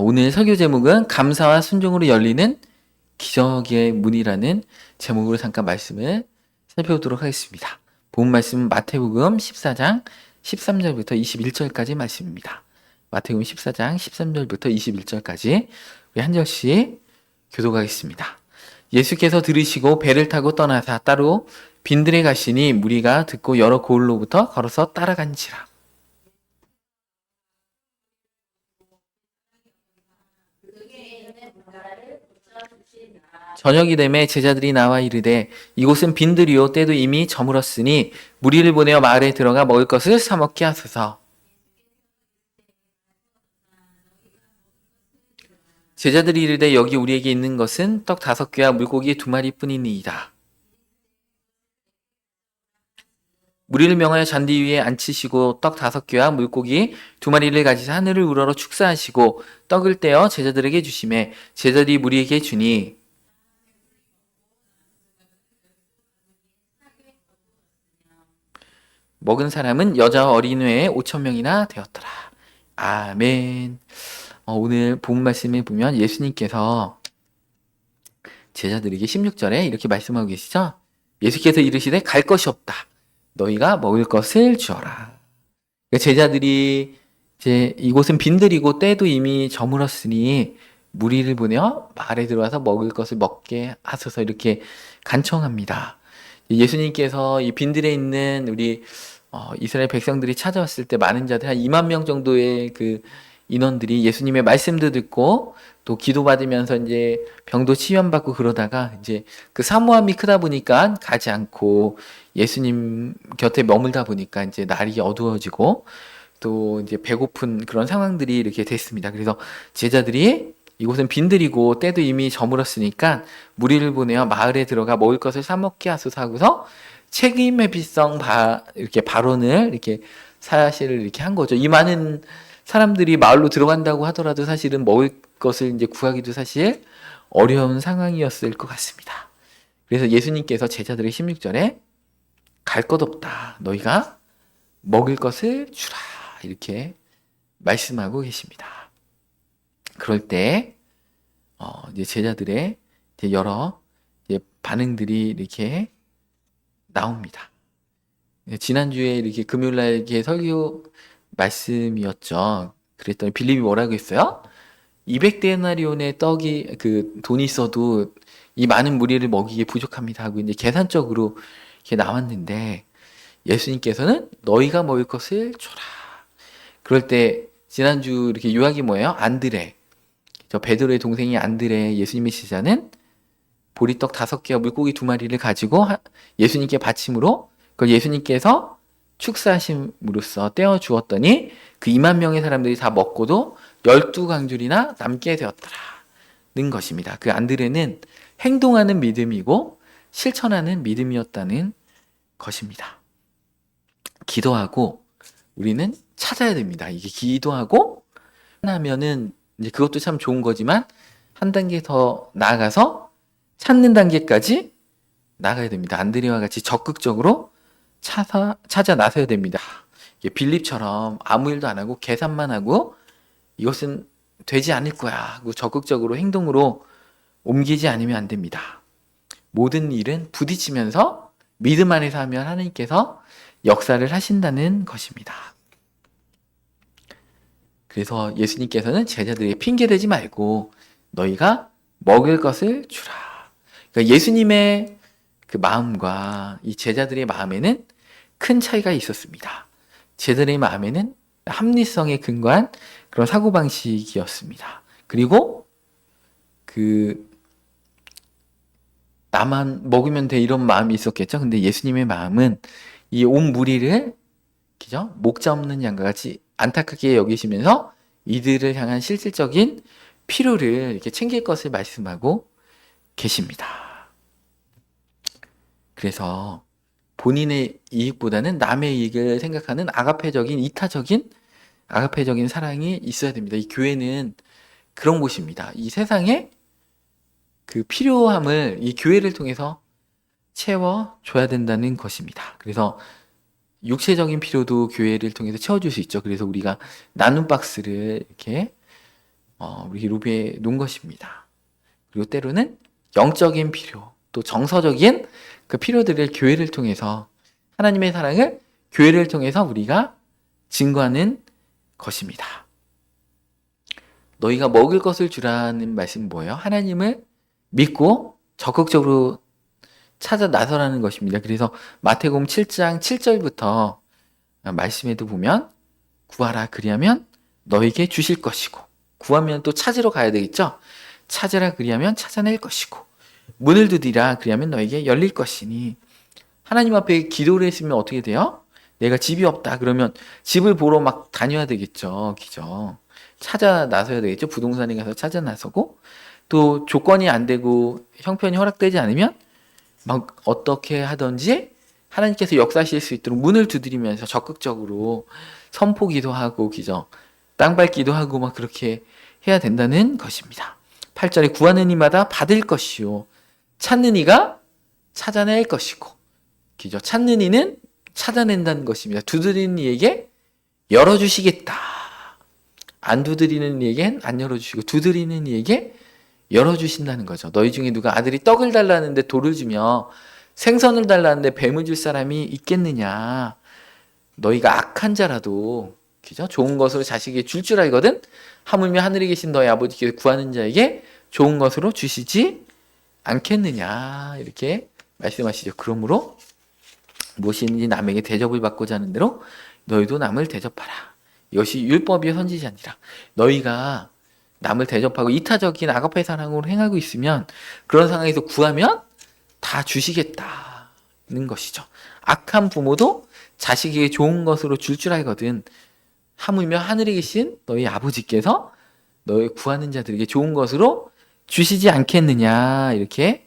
오늘 설교 제목은 감사와 순종으로 열리는 기적의 문이라는 제목으로 잠깐 말씀을 살펴보도록 하겠습니다. 본 말씀은 마태복음 14장 13절부터 21절까지 말씀입니다. 마태복음 14장 13절부터 21절까지 우리 한 절씩 교독하겠습니다. 예수께서 들으시고 배를 타고 떠나사 따로 빈들에 가시니 무리가 듣고 여러 고을로부터 걸어서 따라간지라. 저녁이 되매 제자들이 나와 이르되 이곳은 빈들이요 때도 이미 저물었으니 무리를 보내어 마을에 들어가 먹을 것을 사 먹게 하소서. 제자들이 이르되 여기 우리에게 있는 것은 떡 5개와 물고기 2마리뿐이니이다. 무리를 명하여 잔디 위에 앉히시고 떡 5개와 물고기 2마리를 가지사 하늘을 우러러 축사하시고 떡을 떼어 제자들에게 주시매 제자들이 무리에게 주니 먹은 사람은 여자와 어린 외에 5,000명이나 되었더라. 아멘. 오늘 본 말씀에 보면 예수님께서 제자들에게 16절에 이렇게 말씀하고 계시죠. 예수께서 이르시되 갈 것이 없다. 너희가 먹을 것을 주어라. 그러니까 제자들이 이제 이곳은 빈들이고 때도 이미 저물었으니 무리를 보내어 마을에 들어와서 먹을 것을 먹게 하소서 이렇게 간청합니다. 예수님께서 이 빈들에 있는 우리 이스라엘 백성들이 찾아왔을 때 많은 자들 한 2만 명 정도의 그 인원들이 예수님의 말씀도 듣고 또 기도받으면서 이제 병도 치유받고 그러다가 이제 그 사모함이 크다 보니까 가지 않고 예수님 곁에 머물다 보니까 이제 날이 어두워지고 또 이제 배고픈 그런 상황들이 이렇게 됐습니다. 그래서 제자들이 이곳은 빈들이고 때도 이미 저물었으니까 무리를 보내어 마을에 들어가 먹을 것을 사 먹게 하소서 하고서 책임회피성 이렇게 발언을 이렇게 사실을 이렇게 한 거죠. 이 많은 사람들이 마을로 들어간다고 하더라도 사실은 먹을 것을 이제 구하기도 사실 어려운 상황이었을 것 같습니다. 그래서 예수님께서 제자들의 16절에 갈 것 없다. 너희가 먹을 것을 주라. 이렇게 말씀하고 계십니다. 그럴 때 이제 제자들의 이제 여러 이제 반응들이 이렇게 나옵니다. 지난주에 이렇게 금요일날 이렇게 설교 말씀이었죠. 그랬더니 빌립이 뭐라고 했어요? 200데나리온의 떡이 그 돈이 있어도 이 많은 무리를 먹이기에 부족합니다 하고 이제 계산적으로 이렇게 나왔는데 예수님께서는 너희가 먹을 것을 줘라. 그럴 때 지난주 이렇게 요약이 뭐예요? 안드레. 저 베드로의 동생이 안드레 예수님의 제자는 보리떡 5개와 물고기 2마리를 가지고 예수님께 바침으로 그걸 예수님께서 축사하심으로써 떼어 주었더니 그 2만 명의 사람들이 다 먹고도 12강줄이나 남게 되었더라는 것입니다. 그 안드레는 행동하는 믿음이고 실천하는 믿음이었다는 것입니다. 기도하고 우리는 찾아야 됩니다. 이게 기도하고 하면은 이제 그것도 참 좋은 거지만 한 단계 더 나아가서 찾는 단계까지 나가야 됩니다. 안드레와 같이 적극적으로 찾아 나서야 됩니다. 빌립처럼 아무 일도 안 하고 계산만 하고 이것은 되지 않을 거야 하고 적극적으로 행동으로 옮기지 않으면 안 됩니다. 모든 일은 부딪히면서 믿음 안에서 하면 하나님께서 역사를 하신다는 것입니다. 그래서 예수님께서는 제자들에게 핑계대지 말고 너희가 먹을 것을 주라. 그러니까 예수님의 그 마음과 이 제자들의 마음에는 큰 차이가 있었습니다. 제자들의 마음에는 합리성에 근거한 그런 사고방식이었습니다. 그리고 그 나만 먹으면 돼 이런 마음이 있었겠죠. 근데 예수님의 마음은 이 온 무리를 그죠? 목자 없는 양과 같이 안타깝게 여기시면서 이들을 향한 실질적인 필요를 이렇게 챙길 것을 말씀하고 계십니다. 그래서 본인의 이익보다는 남의 이익을 생각하는 아가페적인 이타적인 아가페적인 사랑이 있어야 됩니다. 이 교회는 그런 곳입니다. 이 세상에 그 필요함을 이 교회를 통해서 채워줘야 된다는 것입니다. 그래서 육체적인 필요도 교회를 통해서 채워줄 수 있죠. 그래서 우리가 나눔 박스를 이렇게 우리 기록해 놓은 것입니다. 그리고 때로는 영적인 필요, 또 정서적인 그 필요들을 교회를 통해서 하나님의 사랑을 교회를 통해서 우리가 증거하는 것입니다. 너희가 먹을 것을 주라는 말씀은 뭐예요? 하나님을 믿고 적극적으로 찾아 나서라는 것입니다. 그래서 마태복음 7장 7절부터 말씀에도 보면 구하라 그리하면 너에게 주실 것이고, 구하면 또 찾으러 가야 되겠죠? 찾으라 그리하면 찾아낼 것이고, 문을 두드리라 그리하면 너에게 열릴 것이니, 하나님 앞에 기도를 했으면 어떻게 돼요? 내가 집이 없다 그러면 집을 보러 막 다녀야 되겠죠. 그죠? 찾아 나서야 되겠죠. 부동산에 가서 찾아 나서고, 또 조건이 안 되고 형편이 허락되지 않으면 막 어떻게 하든지 하나님께서 역사하실 수 있도록 문을 두드리면서 적극적으로 선포기도 하고, 그죠? 땅 밟기도 하고 막 그렇게 해야 된다는 것입니다. 8절에 구하는 이마다 받을 것이요 찾는 이가 찾아낼 것이고, 그죠? 찾는 이는 찾아낸다는 것입니다. 두드리는 이에게 열어주시겠다. 안 두드리는 이에겐 안 열어주시고 두드리는 이에게 열어주신다는 거죠. 너희 중에 누가 아들이 떡을 달라는데 돌을 주며 생선을 달라는데 뱀을 줄 사람이 있겠느냐. 너희가 악한 자라도, 그죠? 좋은 것으로 자식에게 줄 알거든. 하물며 하늘에 계신 너희 아버지께서 구하는 자에게 좋은 것으로 주시지 않겠느냐. 이렇게 말씀하시죠. 그러므로 무엇이든지 남에게 대접을 받고자 하는 대로 너희도 남을 대접하라. 이것이 율법이요 선지자니라. 너희가 남을 대접하고 이타적인 아가페 사랑으로 행하고 있으면 그런 상황에서 구하면 다 주시겠다는 것이죠. 악한 부모도 자식에게 좋은 것으로 줄 알거든. 하물며 하늘에 계신 너희 아버지께서 너희 구하는 자들에게 좋은 것으로 주시지 않겠느냐, 이렇게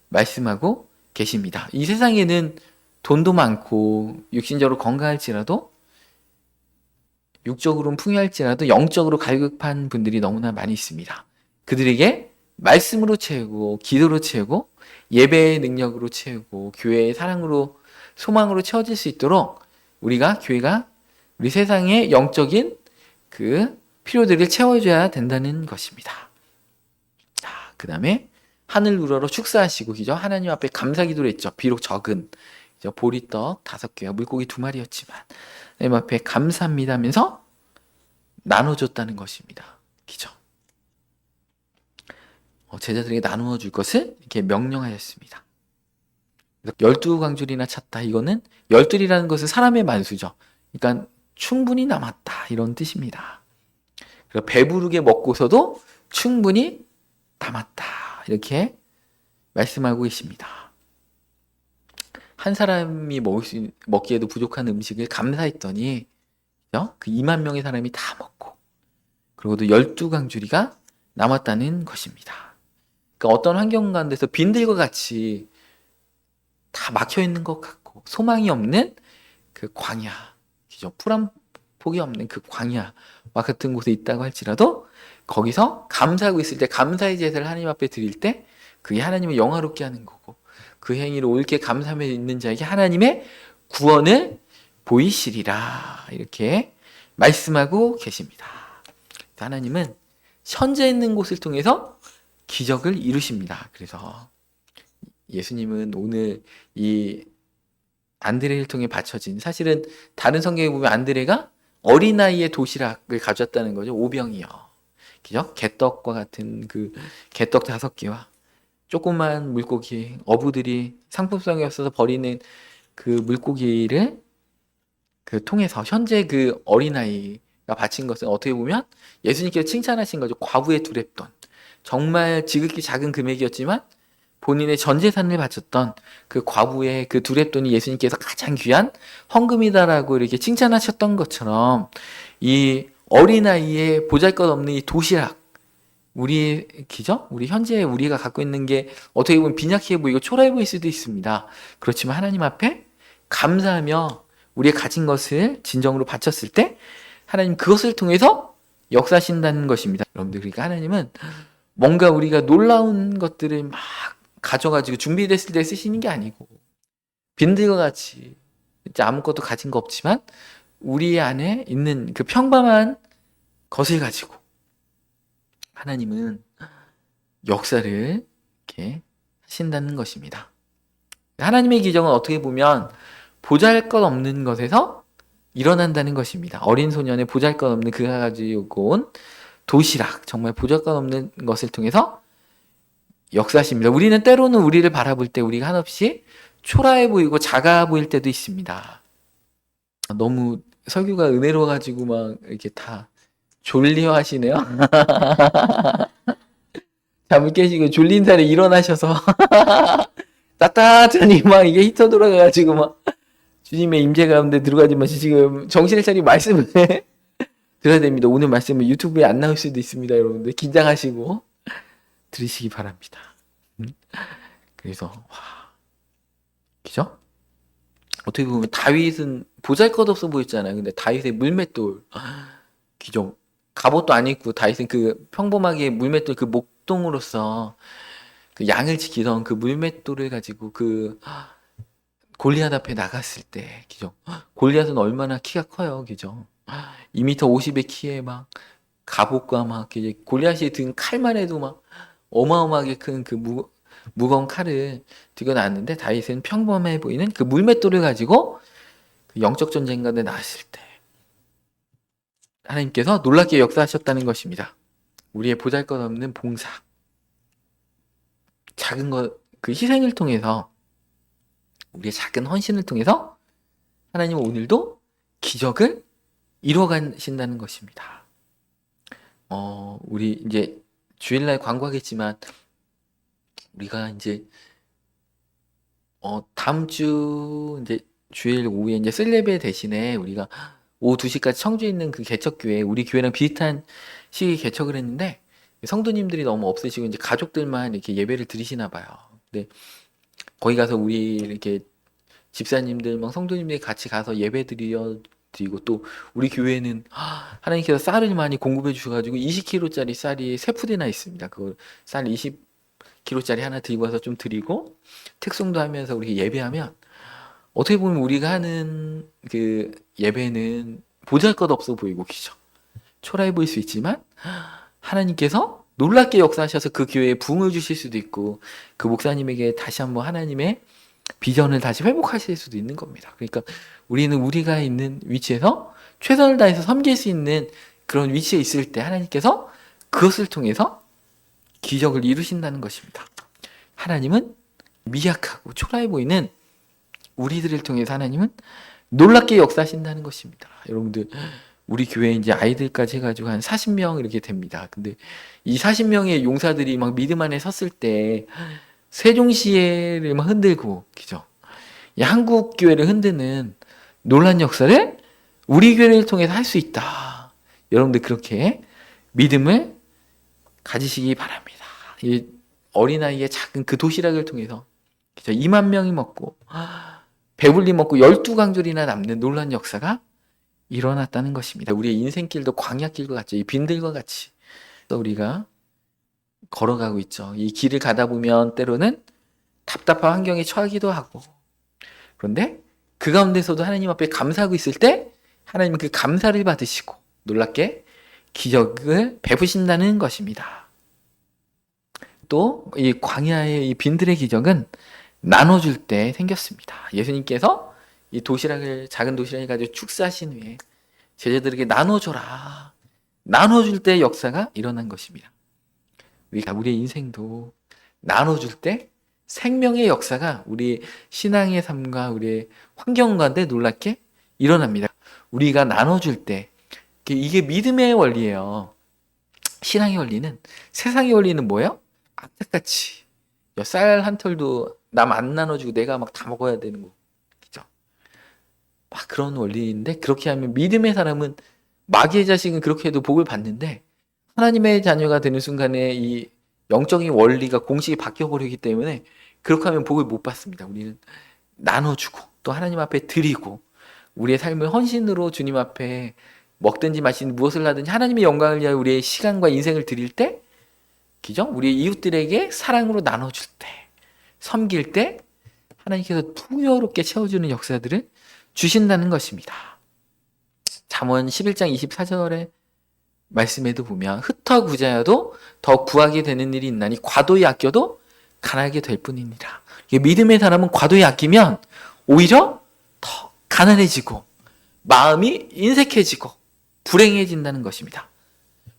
말씀하고 계십니다. 이 세상에는 돈도 많고 육신적으로 건강할지라도, 육적으로는 풍요할지라도 영적으로 갈급한 분들이 너무나 많이 있습니다. 그들에게 말씀으로 채우고 기도로 채우고 예배의 능력으로 채우고 교회의 사랑으로 소망으로 채워질 수 있도록 우리가, 교회가 우리 세상의 영적인 그 필요들을 채워줘야 된다는 것입니다. 자, 그 다음에 하늘 우러러 축사하시고, 그죠? 하나님 앞에 감사기도를 했죠. 비록 적은, 그죠? 보리떡 5개와 물고기 2마리였지만 하나님 앞에 감사합니다 하면서 나눠줬다는 것입니다. 그죠? 제자들에게 나누어 줄 것을 이렇게 명령하였습니다. 12광줄이나 찼다. 이거는 12이라는 것은 사람의 만수죠. 그러니까 충분히 남았다, 이런 뜻입니다. 그래서 배부르게 먹고서도 충분히 남았다, 이렇게 말씀하고 계십니다. 한 사람이 먹기에도 부족한 음식을 감사했더니, 그죠? 그 2만 명의 사람이 다 먹고, 그리고도 12광주리가 남았다는 것입니다. 그러니까 어떤 환경 가운데서 빈들과 같이 다 막혀 있는 것 같고 소망이 없는 그 광야, 그죠? 풀 한 폭이 없는 그 광야와 같은 곳에 있다고 할지라도 거기서 감사하고 있을 때, 감사의 제사를 하나님 앞에 드릴 때 그게 하나님을 영화롭게 하는 거고, 그 행위로 옳게 감사하며 있는 자에게 하나님의 구원을 보이시리라, 이렇게 말씀하고 계십니다. 하나님은 현재 있는 곳을 통해서 기적을 이루십니다. 그래서 예수님은 오늘 이 안드레를 통해 바쳐진, 사실은 다른 성경에 보면 안드레가 어린아이의 도시락을 가져왔다는 거죠. 오병이요. 그죠? 개떡과 같은 그 개떡 5개와 조그만 물고기, 어부들이 상품성이 없어서 버리는 그 물고기를 그 통해서 현재 그 어린아이가 바친 것은 어떻게 보면 예수님께서 칭찬하신 거죠. 과부의 두렙돈. 정말 지극히 작은 금액이었지만 본인의 전 재산을 바쳤던 그 과부의 그 두렙돈이 예수님께서 가장 귀한 헌금이다라고 이렇게 칭찬하셨던 것처럼, 이 어린아이의 보잘것없는 이 도시락, 우리 기죠? 우리 현재 우리가 갖고 있는 게 어떻게 보면 빈약해 보이고 초라해 보일 수도 있습니다. 그렇지만 하나님 앞에 감사하며 우리의 가진 것을 진정으로 바쳤을 때 하나님 그것을 통해서 역사하신다는 것입니다. 여러분들, 그러니까 하나님은 뭔가 우리가 놀라운 것들을 막 가져가지고 준비됐을 때 쓰시는 게 아니고, 빈들과 같이 진짜 아무것도 가진 거 없지만 우리 안에 있는 그 평범한 것을 가지고 하나님은 역사를 이렇게 하신다는 것입니다. 하나님의 기적은 어떻게 보면 보잘것없는 것에서 일어난다는 것입니다. 어린 소년의 보잘것없는 그가 가지고 온 도시락, 정말 보잘것없는 것을 통해서 역사하십니다. 우리는 때로는 우리를 바라볼 때 우리가 한없이 초라해 보이고 작아 보일 때도 있습니다. 너무 설교가 은혜로워가지고 막 이렇게 다 졸려 하시네요. 잠을 깨시고 졸린 살에 일어나셔서 따뜻하니 막 이게 히터 돌아가가지고 막 주님의 임재 가운데 들어가지 마시 지금 정신을 차리고 말씀을 들어야 됩니다. 오늘 말씀은 유튜브에 안 나올 수도 있습니다. 여러분들 긴장하시고 들으시기 바랍니다. 그래서 와, 그죠? 어떻게 보면 다윗은 보잘것없어 보였잖아요. 근데 다윗의 물맷돌, 기죠? 갑옷도 안 입고 다윗은 그 평범하게 물맷돌 그 목동으로서 그 양을 지키던 그 물맷돌을 가지고 그 골리앗 앞에 나갔을 때, 그죠? 골리앗은 얼마나 키가 커요, 그죠? 2m 50의 키에 막 갑옷과 막 이제 골리앗이 든 칼만 해도 막 어마어마하게 큰 그 무거운 칼을 들고 나왔는데 다윗은 평범해 보이는 그 물맷돌을 가지고 그 영적 전쟁관에 나왔을 때 하나님께서 놀랍게 역사하셨다는 것입니다. 우리의 보잘것없는 봉사, 작은 것, 그 희생을 통해서 우리의 작은 헌신을 통해서 하나님은 오늘도 기적을 이루어 가신다는 것입니다. 우리 이제 주일날 광고하겠지만 우리가 이제 다음 주 이제 주일 오후에 이제 셀레베 대신에 우리가 오후 2시까지 청주에 있는 그 개척교회, 우리 교회랑 비슷한 시기에 개척을 했는데 성도님들이 너무 없으시고 이제 가족들만 이렇게 예배를 드리시나 봐요. 근데 거기 가서 우리 이렇게 집사님들, 막 성도님들이 같이 가서 예배 드리고 또 우리 교회는 하나님께서 쌀을 많이 공급해 주셔가지고 20kg짜리 쌀이 3푸대나 있습니다. 그 쌀 20kg짜리 하나 들고 와서 좀 드리고 특송도 하면서 우리 예배하면 어떻게 보면 우리가 하는 그 예배는 보잘것없어 보이고 기죠. 초라해 보일 수 있지만 하나님께서 놀랍게 역사하셔서 그 교회에 부흥을 주실 수도 있고 그 목사님에게 다시 한번 하나님의 비전을 다시 회복하실 수도 있는 겁니다. 그러니까 우리는 우리가 있는 위치에서 최선을 다해서 섬길 수 있는 그런 위치에 있을 때 하나님께서 그것을 통해서 기적을 이루신다는 것입니다. 하나님은 미약하고 초라해 보이는 우리들을 통해서 하나님은 놀랍게 역사하신다는 것입니다. 여러분들 우리 교회 이제 아이들까지 해가지고 한 40명 이렇게 됩니다. 근데 이 40명의 용사들이 막 믿음 안에 섰을 때 세종시를 막 흔들고, 그죠? 이 한국 교회를 흔드는 놀란 역사를 우리 교회를 통해서 할 수 있다. 여러분들 그렇게 믿음을 가지시기 바랍니다. 이 어린아이의 작은 그 도시락을 통해서, 그죠? 2만 명이 먹고 배불리 먹고 12강줄이나 남는 놀란 역사가 일어났다는 것입니다. 우리의 인생길도 광야길과 같죠. 이 빈들과 같이 우리가 걸어가고 있죠. 이 길을 가다 보면 때로는 답답한 환경에 처하기도 하고, 그런데 그 가운데서도 하나님 앞에 감사하고 있을 때 하나님은 그 감사를 받으시고 놀랍게 기적을 베푸신다는 것입니다. 또 이 광야의 이 빈들의 기적은 나눠줄 때 생겼습니다. 예수님께서 이 도시락을, 작은 도시락을 가지고 축사하신 후에 제자들에게 나눠줘라. 나눠줄 때 역사가 일어난 것입니다. 우리의 인생도 나눠줄 때 생명의 역사가 우리 신앙의 삶과 우리의 환경 가운데 놀랍게 일어납니다. 우리가 나눠줄 때, 이게 믿음의 원리예요. 신앙의 원리는, 세상의 원리는 뭐예요? 악착같이 쌀 한 털도 남 안 나눠주고 내가 막 다 먹어야 되는 거, 그죠? 막 그런 원리인데, 그렇게 하면 믿음의 사람은, 마귀의 자식은 그렇게 해도 복을 받는데 하나님의 자녀가 되는 순간에 이 영적인 원리가 공식이 바뀌어버리기 때문에 그렇게 하면 복을 못 받습니다. 우리는 나눠주고 또 하나님 앞에 드리고 우리의 삶을 헌신으로 주님 앞에 먹든지 마시든지 무엇을 하든지 하나님의 영광을 위하여 우리의 시간과 인생을 드릴 때, 그죠? 우리 이웃들에게 사랑으로 나눠줄 때, 섬길 때 하나님께서 풍요롭게 채워주는 역사들을 주신다는 것입니다. 잠언 11장 24절에 말씀에도 보면 흩어 구자여도 더 구하게 되는 일이 있나니 과도히 아껴도 가난하게 될 뿐이니라. 믿음의 사람은 과도히 아끼면 오히려 더 가난해지고 마음이 인색해지고 불행해진다는 것입니다.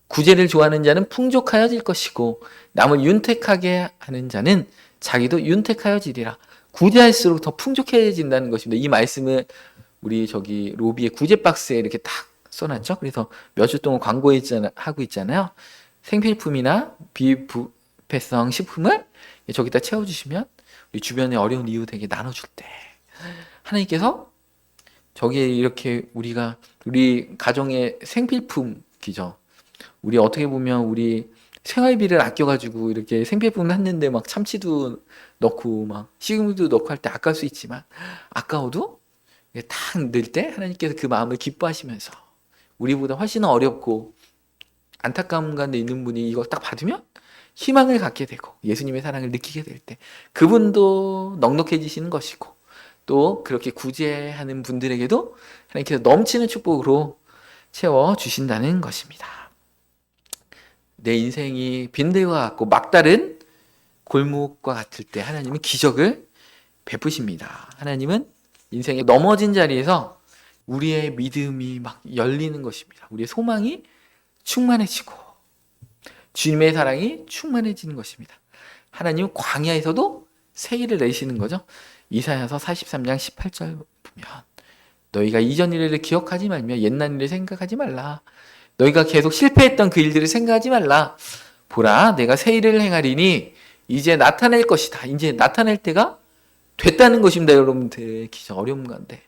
구제를 좋아하는 자는 풍족하여질 것이고 남을 윤택하게 하는 자는 자기도 윤택하여지리라. 구제할수록 더 풍족해진다는 것입니다. 이 말씀을 우리 저기 로비의 구제 박스에 이렇게 딱 써놨죠. 그래서 몇 주 동안 하고 있잖아요. 생필품이나 비부패성 식품을 저기다 채워주시면 우리 주변에 어려운 이웃에게 나눠줄 때 하나님께서 저기에 이렇게 우리 가정의 생필품이죠. 우리 어떻게 보면 우리 생활비를 아껴가지고 이렇게 생필품을 샀는데 막 참치도 넣고 막 식용유도 넣고 할 때 아까울 수 있지만 아까워도 딱 넣을 때 하나님께서 그 마음을 기뻐하시면서 우리보다 훨씬 어렵고 안타까움 가운데 있는 분이 이걸 딱 받으면 희망을 갖게 되고 예수님의 사랑을 느끼게 될 때 그분도 넉넉해지시는 것이고 또 그렇게 구제하는 분들에게도 하나님께서 넘치는 축복으로 채워주신다는 것입니다. 내 인생이 빈들과 같고 막다른 골목과 같을 때 하나님은 기적을 베푸십니다. 하나님은 인생의 넘어진 자리에서 우리의 믿음이 막 열리는 것입니다. 우리의 소망이 충만해지고 주님의 사랑이 충만해지는 것입니다. 하나님은 광야에서도 새 일을 내시는 거죠. 이사야서 43장 18절 보면 너희가 이전 일을 기억하지 말며 옛날 일을 생각하지 말라. 너희가 계속 실패했던 그 일들을 생각하지 말라. 보라, 내가 새 일을 행하리니 이제 나타낼 것이다. 이제 나타낼 때가 됐다는 것입니다. 여러분들 기적 어려운 가운데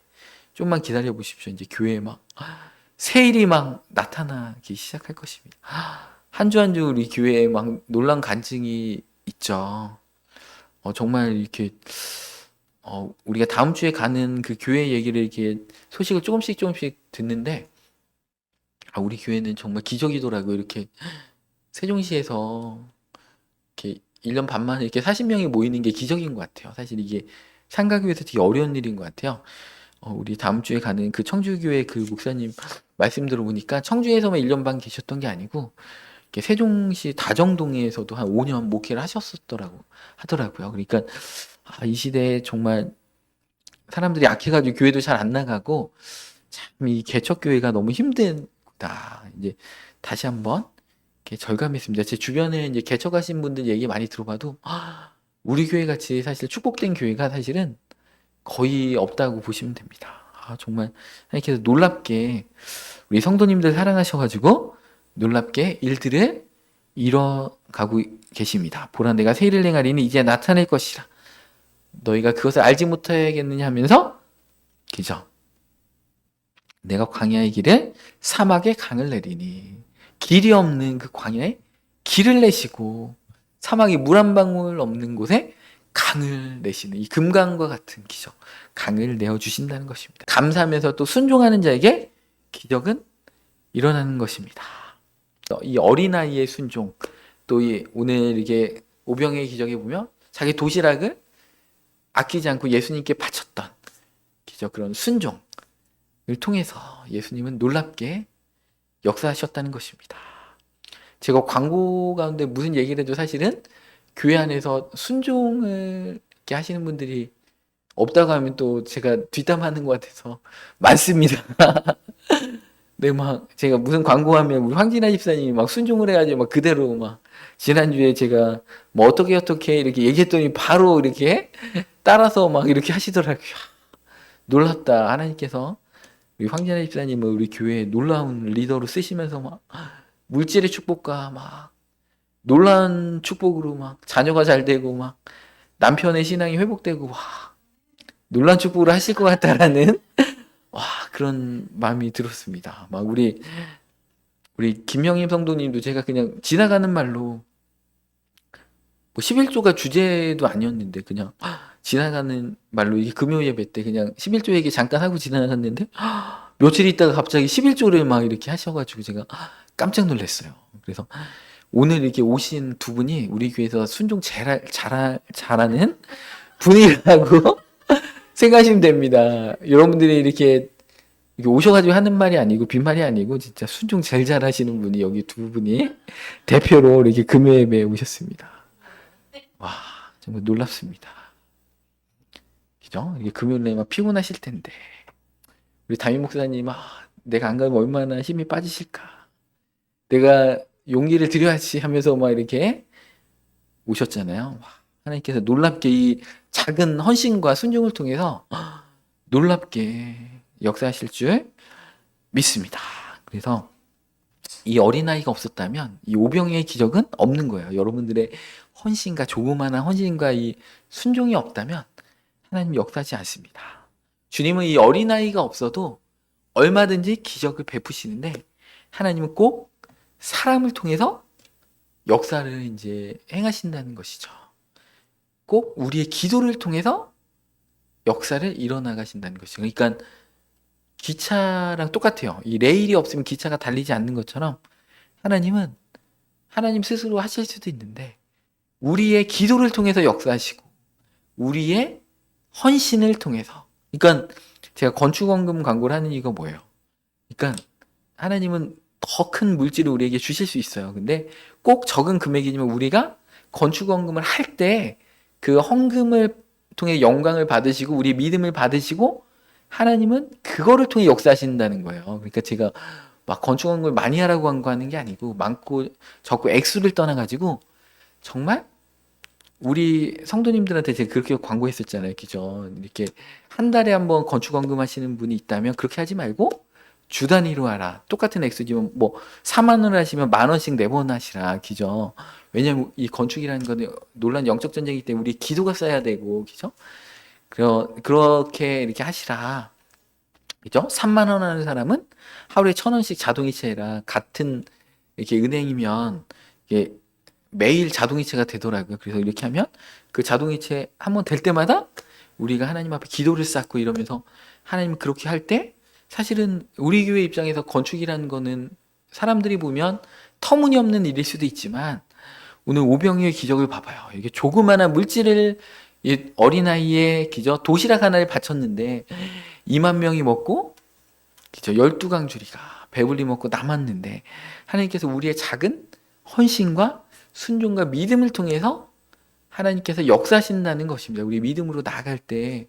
좀만 기다려 보십시오. 이제 교회에 막 새 일이 막 나타나기 시작할 것입니다. 한 주 한 주 우리 교회에 막 놀란 간증이 있죠. 정말 이렇게 우리가 다음 주에 가는 그 교회 얘기를 이렇게 소식을 조금씩 듣는데 우리 교회는 정말 기적이더라고요. 이렇게 세종시에서 이렇게 1년 반 만에 이렇게 40명이 모이는 게 기적인 것 같아요. 사실 이게 상가교회에서 되게 어려운 일인 것 같아요. 우리 다음 주에 가는 그 청주교회 그 목사님 말씀 들어보니까 청주에서만 1년 반 계셨던 게 아니고 이렇게 세종시 다정동에서도 한 5년 목회를 하더라고요. 그러니까 이 시대에 정말 사람들이 약해가지고 교회도 잘 안 나가고 참 이 개척교회가 너무 힘들다. 이제 다시 한번 이렇게 절감했습니다. 제 주변에 이제 개척하신 분들 얘기 많이 들어봐도 우리 교회 같이 사실 축복된 교회가 사실은 거의 없다고 보시면 됩니다. 정말 하나님께서 놀랍게 우리 성도님들 사랑하셔가지고 놀랍게 일들을 이뤄가고 계십니다. 보라, 내가 새 일을 행하리니 이제 나타낼 것이라. 너희가 그것을 알지 못하겠느냐 하면서 기죠. 내가 광야의 길에 사막에 강을 내리니 길이 없는 그 광야에 길을 내시고 사막에 물 한 방울 없는 곳에 강을 내시는 이 금강과 같은 기적, 강을 내어주신다는 것입니다. 감사하면서 또 순종하는 자에게 기적은 일어나는 것입니다. 이 어린아이의 순종, 또 오늘 이게 오병의 기적에 보면 자기 도시락을 아끼지 않고 예수님께 바쳤던 기적, 그런 순종을 통해서 예수님은 놀랍게 역사하셨다는 것입니다. 제가 광고 가운데 무슨 얘기를 해도 사실은 교회 안에서 순종을 이렇게 하시는 분들이 없다고 하면 또 제가 뒷담하는 것 같아서 많습니다. 네, 막 제가 무슨 광고하면 우리 황진아 집사님이 막 순종을 해가지고 막 그대로 막 지난주에 제가 뭐 어떻게 이렇게 얘기했더니 바로 이렇게 따라서 막 이렇게 하시더라고요. 놀랍다. 하나님께서 우리 황진아 집사님을 우리 교회에 놀라운 리더로 쓰시면서 막 물질의 축복과 막 놀라운 축복으로 막 자녀가 잘 되고 막 남편의 신앙이 회복되고 놀라운 축복을 하실 것 같다라는 그런 마음이 들었습니다. 막 우리 김영임 성도님도 제가 그냥 지나가는 말로 뭐 11조가 주제도 아니었는데 그냥 지나가는 말로 이게 금요 예배 때 그냥 11조 얘기 잠깐 하고 지나갔는데 며칠 있다가 갑자기 11조를 막 이렇게 하셔가지고 제가 깜짝 놀랐어요. 그래서 오늘 이렇게 오신 두 분이 우리 교회에서 순종 잘하는 분이라고 생각하시면 됩니다. 여러분들이 이렇게 이게 오셔가지고 하는 말이 아니고 빈말이 아니고 진짜 순종 제일 잘하시는 분이 여기 두 분이 대표로 이렇게 금요예배에 오셨습니다. 와, 정말 놀랍습니다. 그죠? 이게 금요일에 막 피곤하실 텐데 우리 담임 목사님, 내가 안 가면 얼마나 힘이 빠지실까? 내가 용기를 드려야지 하면서 막 이렇게 오셨잖아요. 와, 하나님께서 놀랍게 이 작은 헌신과 순종을 통해서 놀랍게 역사하실 줄 믿습니다. 그래서 이 어린아이가 없었다면 이 오병이의 기적은 없는 거예요. 여러분들의 헌신과 조그마한 헌신과 이 순종이 없다면 하나님 역사하지 않습니다. 주님은 이 어린아이가 없어도 얼마든지 기적을 베푸시는데 하나님은 꼭 사람을 통해서 역사를 이제 행하신다는 것이죠. 꼭 우리의 기도를 통해서 역사를 일어나가신다는 것이죠. 그러니까 기차랑 똑같아요. 이 레일이 없으면 기차가 달리지 않는 것처럼 하나님은 하나님 스스로 하실 수도 있는데 우리의 기도를 통해서 역사하시고 우리의 헌신을 통해서, 그러니까 제가 건축원금 광고를 하는 이유가 뭐예요? 그러니까 하나님은 더 큰 물질을 우리에게 주실 수 있어요. 근데 꼭 적은 금액이지만 우리가 건축원금을 할 때 그 헌금을 통해 영광을 받으시고 우리의 믿음을 받으시고 하나님은 그거를 통해 역사하신다는 거예요. 그러니까 제가 막 건축원금을 많이 하라고 광고하는 게 아니고 많고 적고 액수를 떠나가지고 정말 우리 성도님들한테 제가 그렇게 광고했었잖아요. 그죠? 이렇게 한 달에 한번 건축원금 하시는 분이 있다면 그렇게 하지 말고 주 단위로 하라. 똑같은 액수지만 뭐 4만 원 하시면 만 원씩 4번 하시라. 그죠? 왜냐면 이 건축이라는 거는 놀란 영적 전쟁이기 때문에 우리 기도가 쌓여야 되고, 그죠? 그렇게 이렇게 하시라. 그죠? 3만 원 하는 사람은 하루에 1,000원씩 자동이체라. 같은 이렇게 은행이면 이게 매일 자동이체가 되더라고요. 그래서 이렇게 하면 그 자동이체 한번 될 때마다 우리가 하나님 앞에 기도를 쌓고 이러면서 하나님 그렇게 할 때 사실은 우리 교회 입장에서 건축이라는 거는 사람들이 보면 터무니없는 일일 수도 있지만 오늘 오병이의 기적을 봐봐요. 이게 조그마한 물질을 이 어린아이의 기적 도시락 하나를 바쳤는데 2만 명이 먹고 그죠? 12강주리가 배불리 먹고 남았는데 하나님께서 우리의 작은 헌신과 순종과 믿음을 통해서 하나님께서 역사하신다는 것입니다. 우리 믿음으로 나아갈 때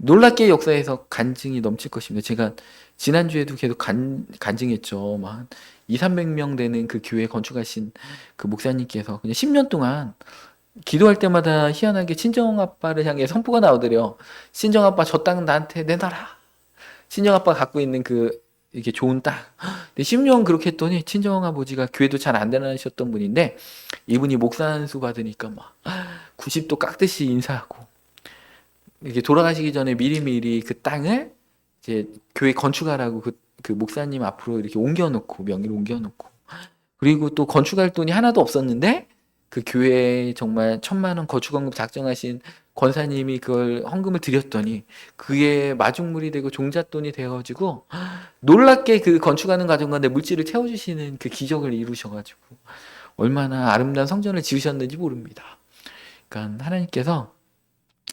놀랍게 역사에서 간증이 넘칠 것입니다. 제가 지난주에도 계속 간증했죠. 막 2, 300명 되는 그 교회 건축하신 그 목사님께서 그냥 10년 동안 기도할 때마다 희한하게 친정아빠를 향해 선포가 나오더래요. 친정아빠 저 땅 나한테 내놔라. 친정아빠가 갖고 있는 그 이렇게 좋은 땅. 근데 10년 그렇게 했더니 친정아버지가 교회도 잘 안 다니셨던 분인데 이분이 목사 안수 받으니까 막 90도 깎듯이 인사하고 이렇게 돌아가시기 전에 미리미리 그 땅을 이제 교회 건축하라고 그 목사님 앞으로 이렇게 옮겨놓고 명의를 옮겨놓고 그리고 또 건축할 돈이 하나도 없었는데 그 교회에 정말 1,000만 원 건축원금 작정하신 권사님이 그걸 헌금을 드렸더니 그게 마중물이 되고 종잣돈이 되어가지고 놀랍게 그 건축하는 과정 가운데 물질을 채워주시는 그 기적을 이루셔가지고 얼마나 아름다운 성전을 지으셨는지 모릅니다. 그러니까 하나님께서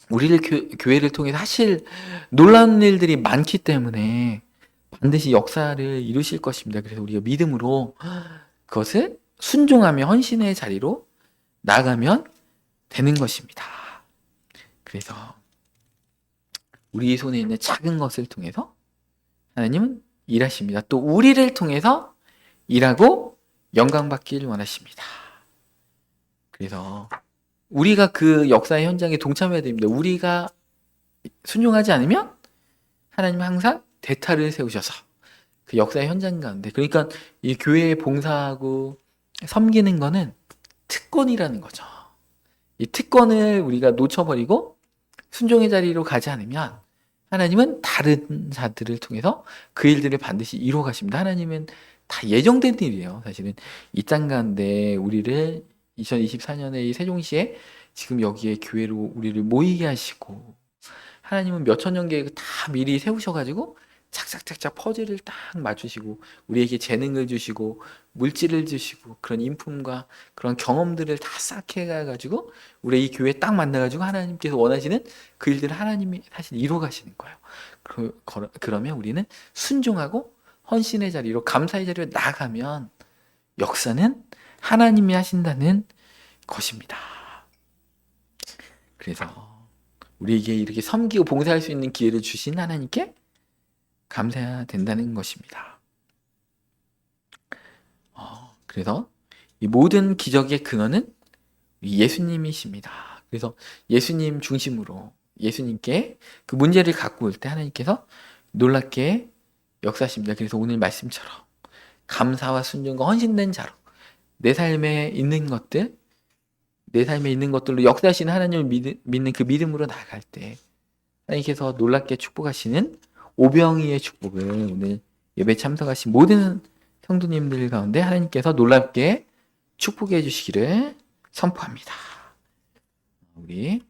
우리를 교회를 통해서 하실 놀라운 일들이 많기 때문에 반드시 역사를 이루실 것입니다. 그래서 우리가 믿음으로 그것을 순종하며 헌신의 자리로 나가면 되는 것입니다. 그래서 우리 손에 있는 작은 것을 통해서 하나님은 일하십니다. 또 우리를 통해서 일하고 영광받기를 원하십니다. 그래서 우리가 그 역사의 현장에 동참해야 됩니다. 우리가 순종하지 않으면 하나님은 항상 대타를 세우셔서 그 역사의 현장 가운데 그러니까 이 교회에 봉사하고 섬기는 거는 특권이라는 거죠. 이 특권을 우리가 놓쳐버리고 순종의 자리로 가지 않으면 하나님은 다른 자들을 통해서 그 일들을 반드시 이루어 가십니다. 하나님은 다 예정된 일이에요. 사실은 이 땅 가운데 우리를 2024년에 이 세종시에 지금 여기에 교회로 우리를 모이게 하시고 하나님은 몇천 년 계획을 다 미리 세우셔가지고 착착착착 퍼즐을 딱 맞추시고 우리에게 재능을 주시고 물질을 주시고 그런 인품과 그런 경험들을 다 싹 해가지고 우리 이 교회에 딱 만나가지고 하나님께서 원하시는 그 일들을 하나님이 사실 이루어 가시는 거예요. 그러면 우리는 순종하고 헌신의 자리로 감사의 자리로 나가면 역사는 하나님이 하신다는 것입니다. 그래서 우리에게 이렇게 섬기고 봉사할 수 있는 기회를 주신 하나님께 감사해야 된다는 것입니다. 그래서 이 모든 기적의 근원은 예수님이십니다. 그래서 예수님 중심으로 예수님께 그 문제를 갖고 올 때 하나님께서 놀랍게 역사하십니다. 그래서 오늘 말씀처럼 감사와 순종과 헌신된 자로 내 삶에 있는 것들, 내 삶에 있는 것들로 역사하시는 하나님을 믿는 그 믿음으로 나아갈 때 하나님께서 놀랍게 축복하시는 오병이의 축복을 오늘 예배 참석하신 모든 성도님들 가운데 하나님께서 놀랍게 축복해 주시기를 선포합니다. 우리